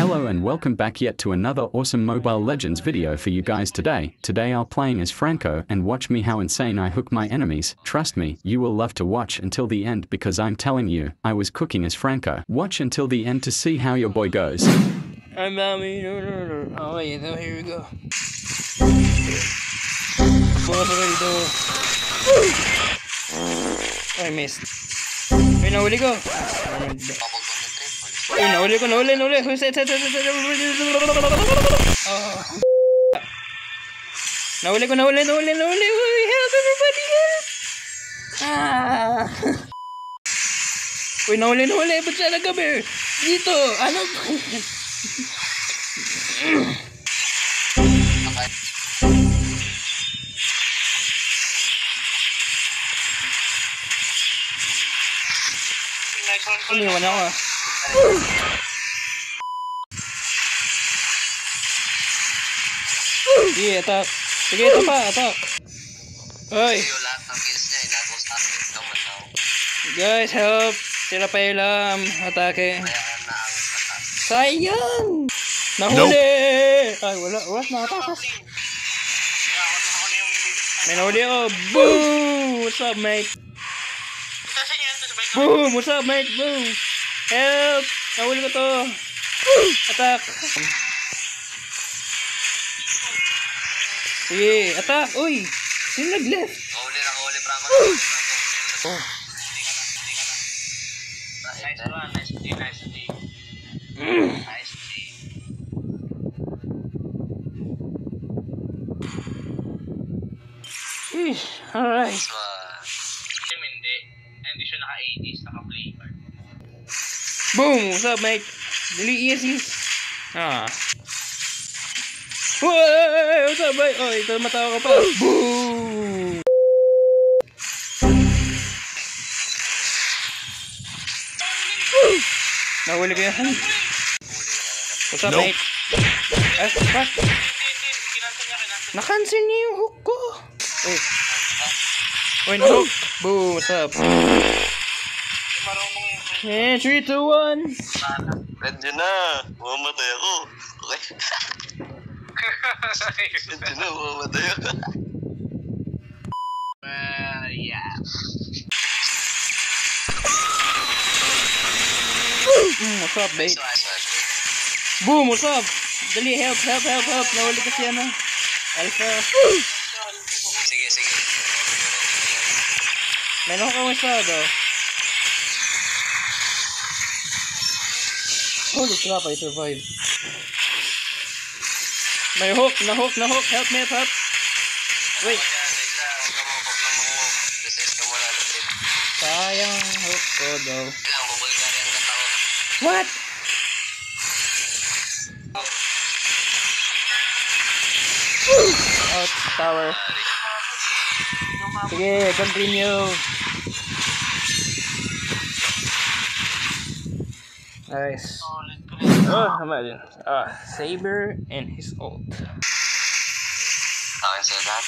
Hello and welcome back yet to another awesome Mobile Legends video for you guys today. Today I'll playing as Franco and watch me how insane I hook my enemies. Trust me, you will love to watch until the end because I'm telling you, I was cooking as Franco. Watch until the end to see how your boy goes. I'm Bambi. Oh wait, so here we go. I missed. Wait, nahuli ko. Uy, nahuli. Nahuli. Uy, help everybody, help! Uy, nahuli. Ba't siya naggabi? Dito, ano ba? Iniwan ako ah. Sige, attack. Sige, ito pa, attack. Oy. Guys, help. Sila pa ilam. Atake. Sayang. Nahuli. Ay, wala. What? Nakatakas. May nahuli ako. Boom! What's up, mate? Boom! What's up, mate? Boom! Help! Nahuli ko to. Attack. Sige, attack. Uy! Sino nag-left? Nahuli, Franco. Oh. Nice D. Alright. Hindi siya naka-80s, naka-play card. Boom! What's up, mate? Dali, easy. Uy! What's up, mate? Oh, ito matawa ka pa. Boom! Nahuli ko yan. What's up, mate? What? Na-cancel niya yung hook ko. Uy, na-hook. Boom, what's up? Yeah, 3, 2, 1. Medyo na. Mamamatay ako. Okay. Medyo na, mamamatay ako. Yeah. What's up, babe? Boom, what's up? Dali, help. Nahuli kasi yan, Alpha. Sige. Meron ka masyado. Holy crap, I survived. May hook, na-hook. Help me, help. Wait. Sayang hook ko daw. What? Out tower. Sige, continue. Nice. Oh, imagine. Saber and his ult. Akin sa lahat.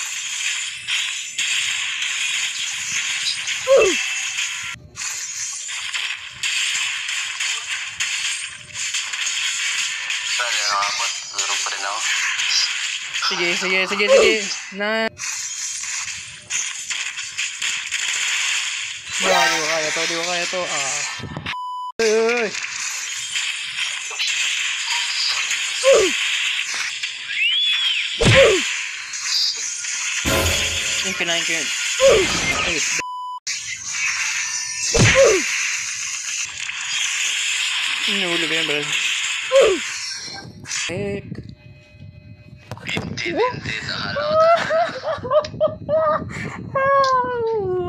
Pwede, nakapot. Durog pa rin ako. Sige. Na. Di ko kaya to. Uy. Yung kinain ko yun. Inuhuli ko yun, bro. Hindi,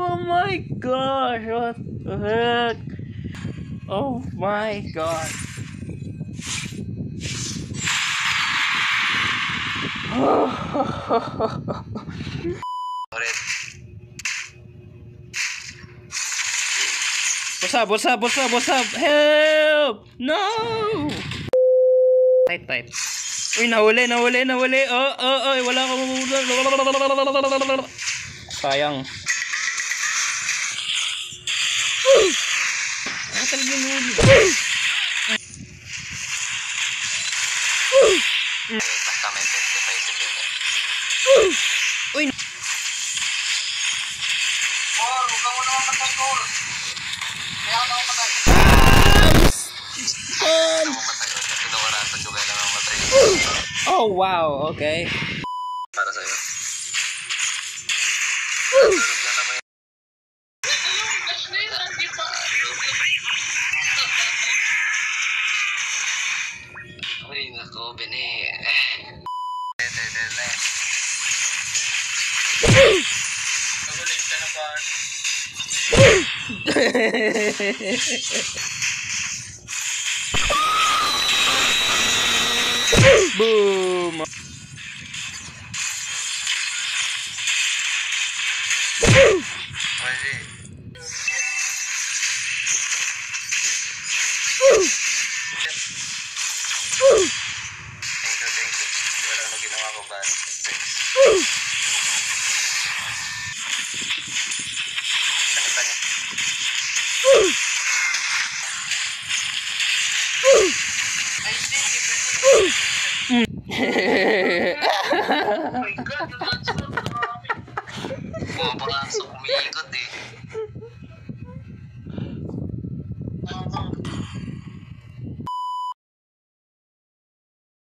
Oh my gosh, what the heck? Oh my god. What's up? Help! No! Type. Uy, nahuli. Oh, wala ko. Sayang. Talaga nahuli. Oh, wow. Okay. Para sa'yo. Tulog na naman yun. Ay, nako, Bene. Nagulit ka na ba? Boom! Pwede. Thank you. Wala na ginawa ko ba? Tani-tani. Oh my God, mga baka umiikot eh.